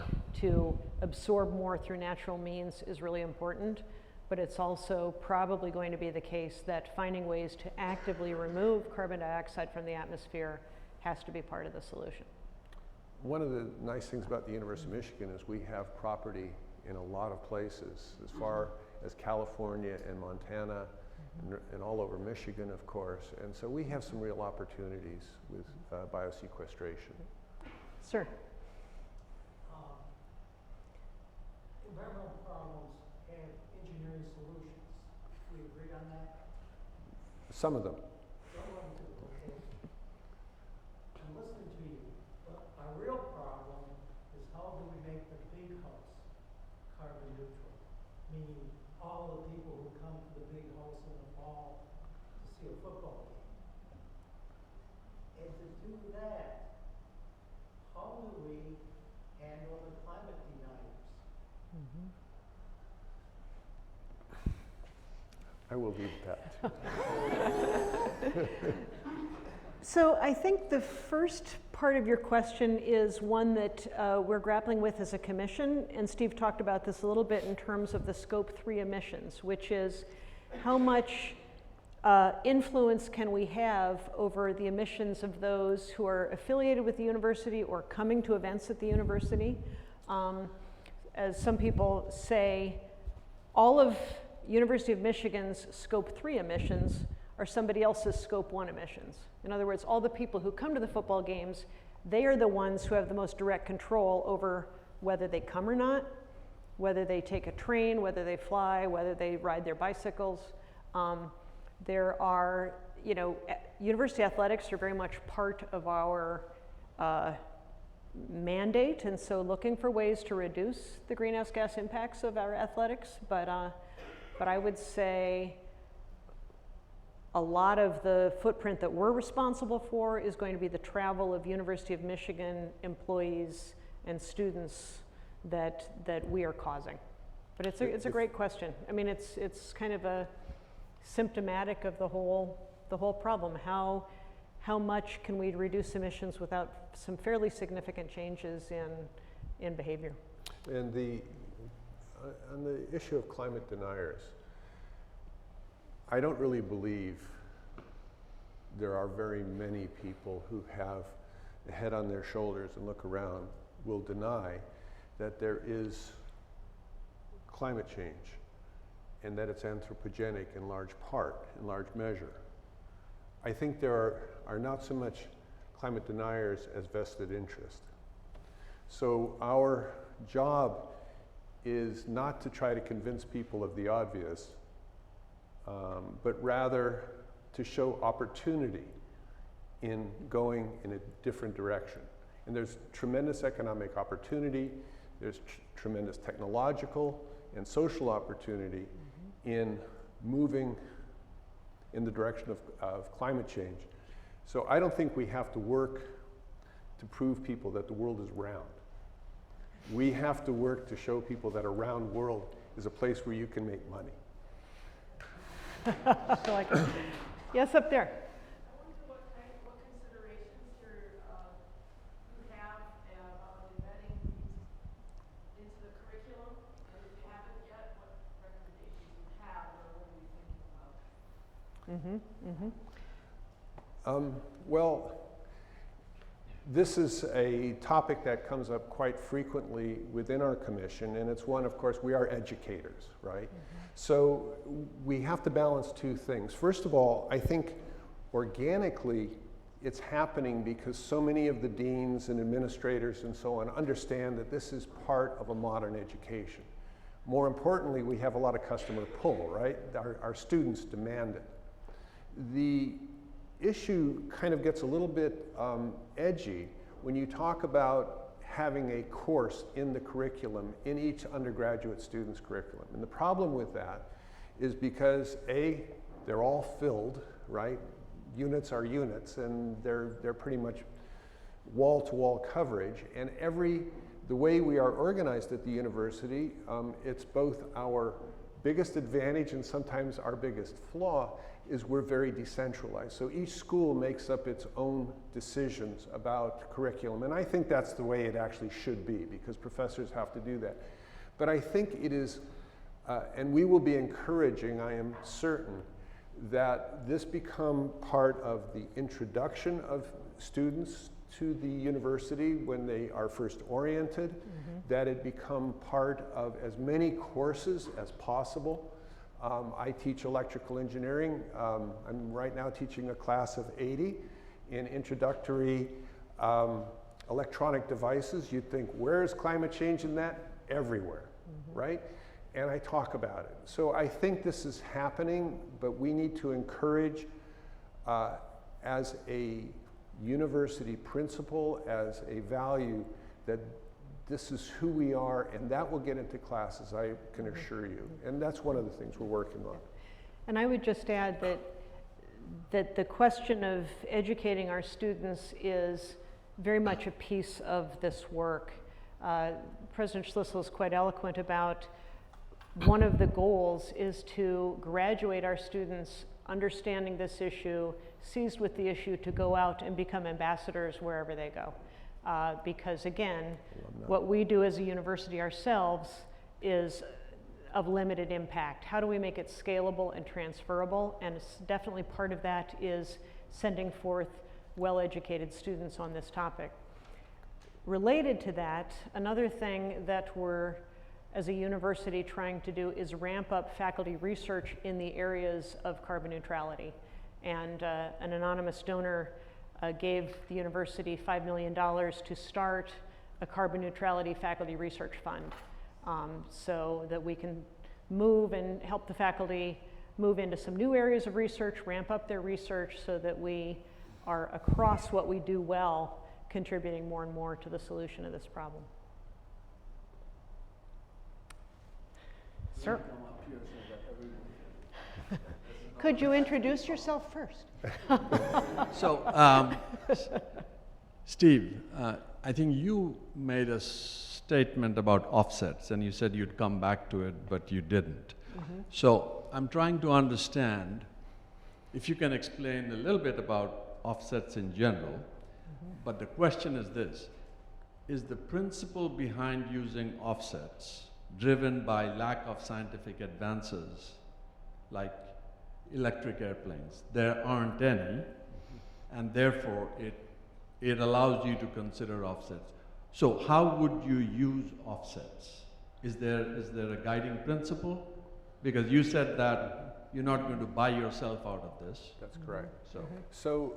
to absorb more through natural means is really important. But it's also probably going to be the case that finding ways to actively remove carbon dioxide from the atmosphere has to be part of the solution. One of the nice things about the University of Michigan is we have property in a lot of places, as far as California and Montana, and all over Michigan, of course. And so we have some real opportunities with biosequestration. Sir. Environmental problems have engineering solutions. We agree on that? Some of them. Some of them too, okay. I'm listening to you, but our real problem is how do we make the big house carbon neutral? Meaning all the people who come to the big house in the fall to see a football game. And to do that, how do we handle the climate deniers? I will leave that. So I think the first part of your question is one that we're grappling with as a commission, and Steve talked about this a little bit in terms of the Scope 3 emissions, which is how much influence can we have over the emissions of those who are affiliated with the university or coming to events at the university. As some people say, all of University of Michigan's Scope 3 emissions are somebody else's Scope 1 emissions. In other words, all the people who come to the football games, they are the ones who have the most direct control over whether they come or not, whether they take a train, whether they fly, whether they ride their bicycles. There are, university athletics are very much part of our mandate, and so looking for ways to reduce the greenhouse gas impacts of our athletics, but I would say a lot of the footprint that we're responsible for is going to be the travel of University of Michigan employees and students that we are causing. But it's a great question. I mean, it's kind of a symptomatic of the whole problem. How much can we reduce emissions without some fairly significant changes in behavior? And on the issue of climate deniers, I don't really believe there are very many people who have the head on their shoulders and look around will deny that there is climate change and that it's anthropogenic in large part, in large measure. I think there are not so much climate deniers as vested interest. So our job is not to try to convince people of the obvious, but rather to show opportunity in going in a different direction. And there's tremendous economic opportunity, there's tremendous technological and social opportunity in moving in the direction of climate change. So I don't think we have to work to prove people that the world is round. We have to work to show people that a round world is a place where you can make money. I like it. Yes, up there. I wonder what considerations you have embedding these into the curriculum, and if you haven't yet, what recommendations you have, or what are you thinking about? Well, this is a topic that comes up quite frequently within our commission, and it's one, of course, we are educators, right? So we have to balance two things. First of all, I think organically it's happening because so many of the deans and administrators and so on understand that this is part of a modern education. More importantly, we have a lot of customer pull, right? Our students demand it. The issue kind of gets a little bit edgy when you talk about having a course in the curriculum, in each undergraduate student's curriculum. And the problem with that is because A, they're all filled, right? units are units, and they're pretty much wall-to-wall coverage. And the way we are organized at the university, it's both our biggest advantage and sometimes our biggest flaw, is we're very decentralized. So each school makes up its own decisions about curriculum. And I think that's the way it actually should be, because professors have to do that. But I think it is, and we will be encouraging, I am certain, that this become part of the introduction of students to the university when they are first oriented, that it become part of as many courses as possible. I teach electrical engineering. I'm right now teaching a class of 80 in introductory electronic devices. You'd think, where is climate change in that? Everywhere, right? And I talk about it. So I think this is happening, but we need to encourage as a university principle, as a value, that this is who we are, and that will get into classes, I can assure you. And that's one of the things we're working on. And I would just add that the question of educating our students is very much a piece of this work. President Schlissel is quite eloquent about one of the goals is to graduate our students understanding this issue, seized with the issue to go out and become ambassadors wherever they go. Because again, what we do as a university ourselves is of limited impact. How do we make it scalable and transferable? And it's definitely part of that is sending forth well-educated students on this topic. Related to that, another thing that we're, as a university, trying to do is ramp up faculty research in the areas of carbon neutrality. And an anonymous donor gave the university $5 million to start a carbon neutrality faculty research fund, so that we can move and help the faculty move into some new areas of research, ramp up their research so that we are across what we do well, contributing more and more to the solution of this problem. Sir? Could you introduce yourself first? So, Steve, I think you made a statement about offsets, and you said you'd come back to it, but you didn't. So I'm trying to understand if you can explain a little bit about offsets in general, but the question is this: is the principle behind using offsets driven by lack of scientific advances, like electric airplanes? There aren't any, and therefore it allows you to consider offsets. So how would you use offsets? Is there a guiding principle? Because you said that you're not going to buy yourself out of this. That's correct. So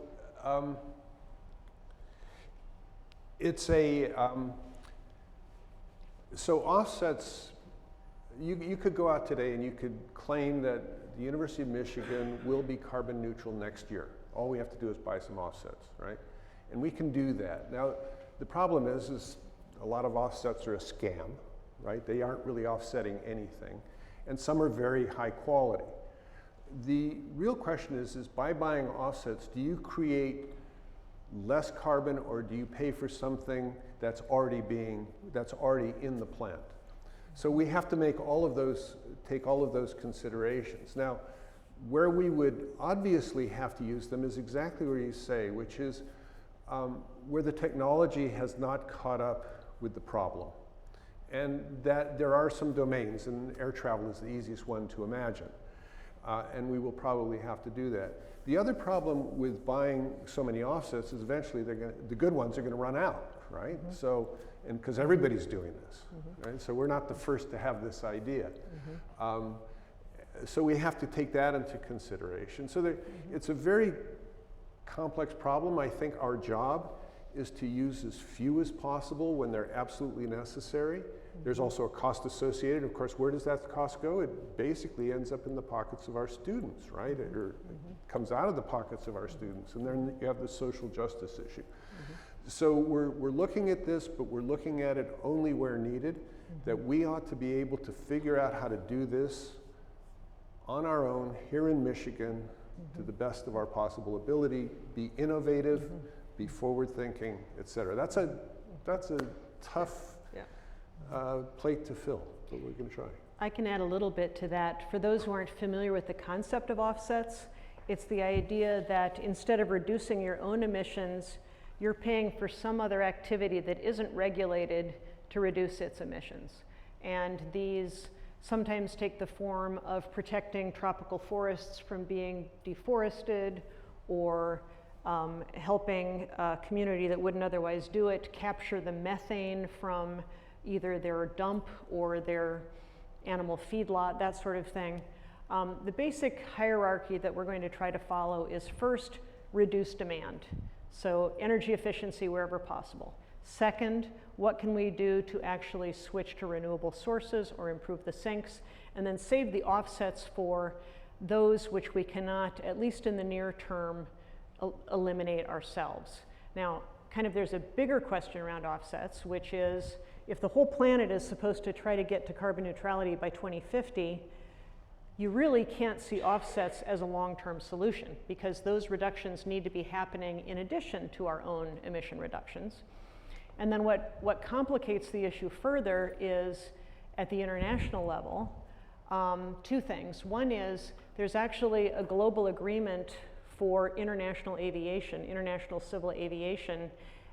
it's a, so offsets, you could go out today and you could claim that the University of Michigan will be carbon neutral next year. All we have to do is buy some offsets, right? And we can do that. Now, the problem is a lot of offsets are a scam, right? They aren't really offsetting anything. And some are very high quality. The real question is by buying offsets, do you create less carbon, or do you pay for something that's already in the plant? So we have to make all of those, take all of those considerations. Now, where we would obviously have to use them is exactly where you say, which is where the technology has not caught up with the problem. And that there are some domains, and air travel is the easiest one to imagine. And we will probably have to do that. The other problem with buying so many offsets is eventually the good ones are going to run out, right? So, and because everybody's doing this, right? So we're not the first to have this idea. So we have to take that into consideration. So it's a very complex problem. I think our job is to use as few as possible when they're absolutely necessary. There's also a cost associated. Of course, where does that cost go? It basically ends up in the pockets of our students, right? Or it comes out of the pockets of our students. And then you have the social justice issue. So we're looking at this, but we're looking at it only where needed, that we ought to be able to figure out how to do this on our own here in Michigan to the best of our possible ability, be innovative, be forward-thinking, et cetera. That's a tough plate to fill, but we're going to try. I can add a little bit to that. For those who aren't familiar with the concept of offsets, it's the idea that instead of reducing your own emissions, you're paying for some other activity that isn't regulated to reduce its emissions. And these sometimes take the form of protecting tropical forests from being deforested, or helping a community that wouldn't otherwise do it capture the methane from either their dump or their animal feedlot, that sort of thing. The basic hierarchy that we're going to try to follow is first, reduce demand. So energy efficiency wherever possible. Second, what can we do to actually switch to renewable sources or improve the sinks? And then save the offsets for those which we cannot, at least in the near term, eliminate ourselves. Now, kind of there's a bigger question around offsets, which is, if the whole planet is supposed to try to get to carbon neutrality by 2050, you really can't see offsets as a long-term solution, because those reductions need to be happening in addition to our own emission reductions. And then what complicates the issue further is, at the international level, two things. One is there's actually a global agreement for international aviation, international civil aviation,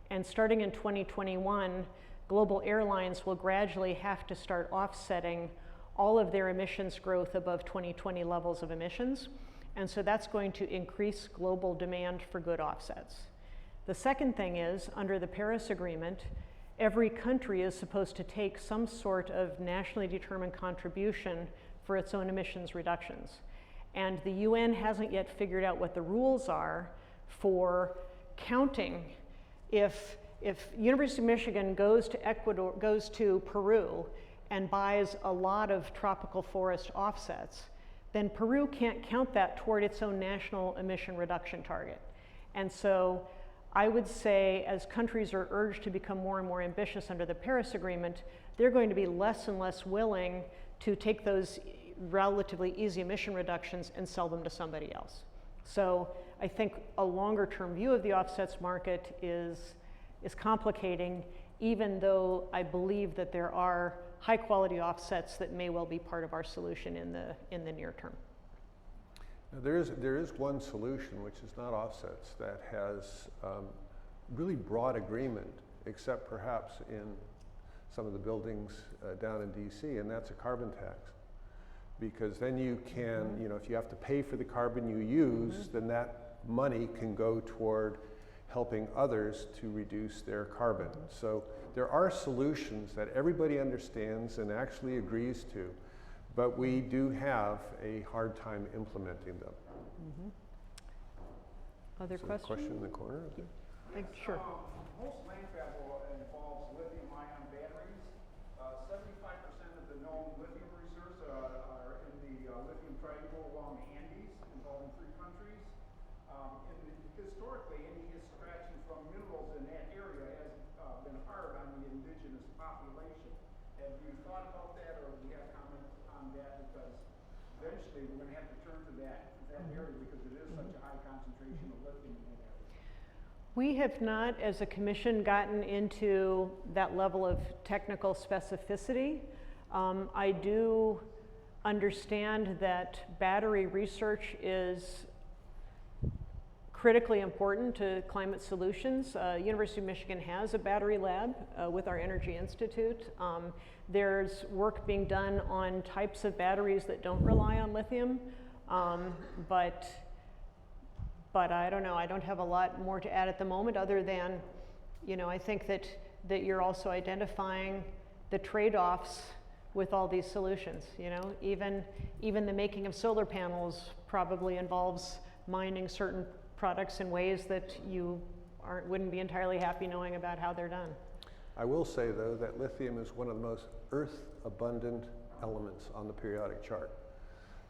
and starting in 2021, global airlines will gradually have to start offsetting all of their emissions growth above 2020 levels of emissions. And so that's going to increase global demand for good offsets. The second thing is, under the Paris Agreement, every country is supposed to take some sort of nationally determined contribution for its own emissions reductions. And the UN hasn't yet figured out what the rules are for counting. If University of Michigan goes to Peru and buys a lot of tropical forest offsets, then Peru can't count that toward its own national emission reduction target. And so I would say, as countries are urged to become more and more ambitious under the Paris Agreement, they're going to be less and less willing to take those relatively easy emission reductions and sell them to somebody else. So I think a longer term view of the offsets market is complicating, even though I believe that there are high quality offsets that may well be part of our solution in the near term. Now, there is one solution, which is not offsets, that has really broad agreement, except perhaps in some of the buildings down in DC, and that's a carbon tax. Because then you can, if you have to pay for the carbon you use, then that money can go toward helping others to reduce their carbon. So there are solutions that everybody understands and actually agrees to, but we do have a hard time implementing them. Other questions? Question in the corner? Sure. Most land travel involves lithium-ion batteries. 75% of the known lithium reserves are in the lithium triangle along the Andes, involving 3 countries. Historically, any extraction from minerals in that area has been hard on the indigenous population. Have you thought about that, or do you have comments on that? Because eventually we're going to have to turn to that area, because it is such a high concentration of lithium in that area. We have not, as a commission, gotten into that level of technical specificity. I do understand that battery research is critically important to climate solutions. University of Michigan has a battery lab with our Energy Institute. There's work being done on types of batteries that don't rely on lithium, but I don't know, I don't have a lot more to add at the moment, other than, I think that you're also identifying the trade-offs with all these solutions. Even the making of solar panels probably involves mining certain products in ways that you wouldn't be entirely happy knowing about how they're done. I will say, though, that lithium is one of the most earth-abundant elements on the periodic chart.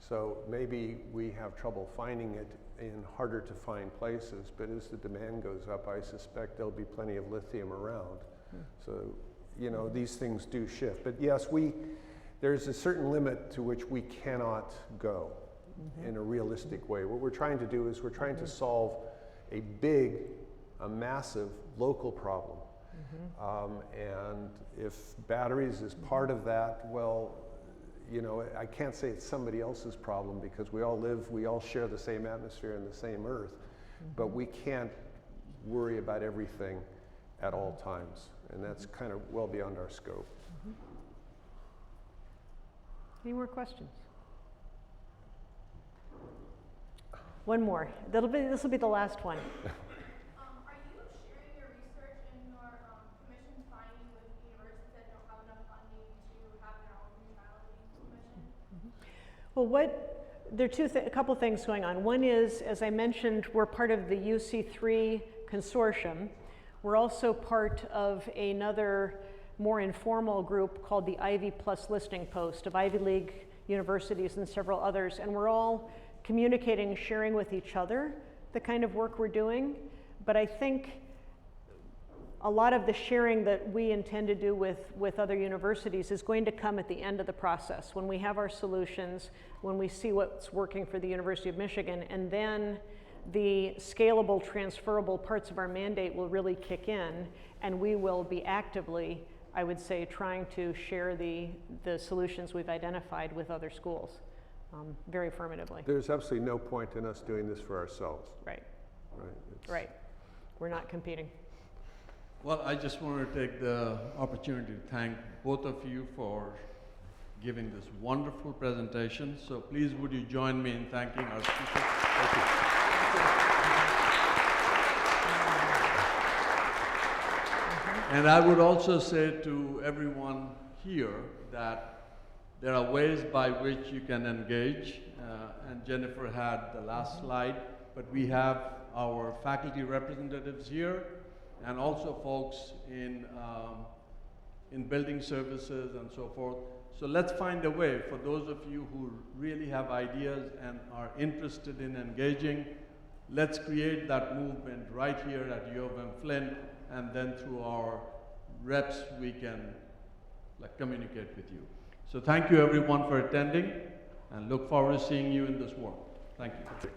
So maybe we have trouble finding it in harder to find places, but as the demand goes up, I suspect there'll be plenty of lithium around. So, these things do shift. But yes, there's a certain limit to which we cannot go. in a realistic way. What we're trying to do is we're trying to solve a massive local problem. And if batteries is part of that, well, you know, I can't say it's somebody else's problem because we all share the same atmosphere and the same earth, but we can't worry about everything at all times. And that's kind of well beyond our scope. Any more questions? One more. This will be the last one. Are you sharing your research and your commission's findings with universities that don't have enough funding to have their own neutrality commission? Well, there are a couple things going on. One is, as I mentioned, we're part of the UC3 consortium. We're also part of another more informal group called the Ivy Plus Listing Post of Ivy League universities and several others, and we're all communicating, sharing with each other the kind of work we're doing. But I think a lot of the sharing that we intend to do with other universities is going to come at the end of the process, when we have our solutions, when we see what's working for the University of Michigan, and then the scalable, transferable parts of our mandate will really kick in, and we will be actively, I would say, trying to share the solutions we've identified with other schools very affirmatively. There's absolutely no point in us doing this for ourselves. Right. Right. Right. We're not competing. Well, I just want to take the opportunity to thank both of you for giving this wonderful presentation. So please would you join me in thanking our speakers. Thank you. And I would also say to everyone here that there are ways by which you can engage, and Jennifer had the last slide, but we have our faculty representatives here, and also folks in building services and so forth. So let's find a way for those of you who really have ideas and are interested in engaging. Let's create that movement right here at U of M-Flint, and then through our reps we can communicate with you. So thank you everyone for attending, and look forward to seeing you in this work. Thank you.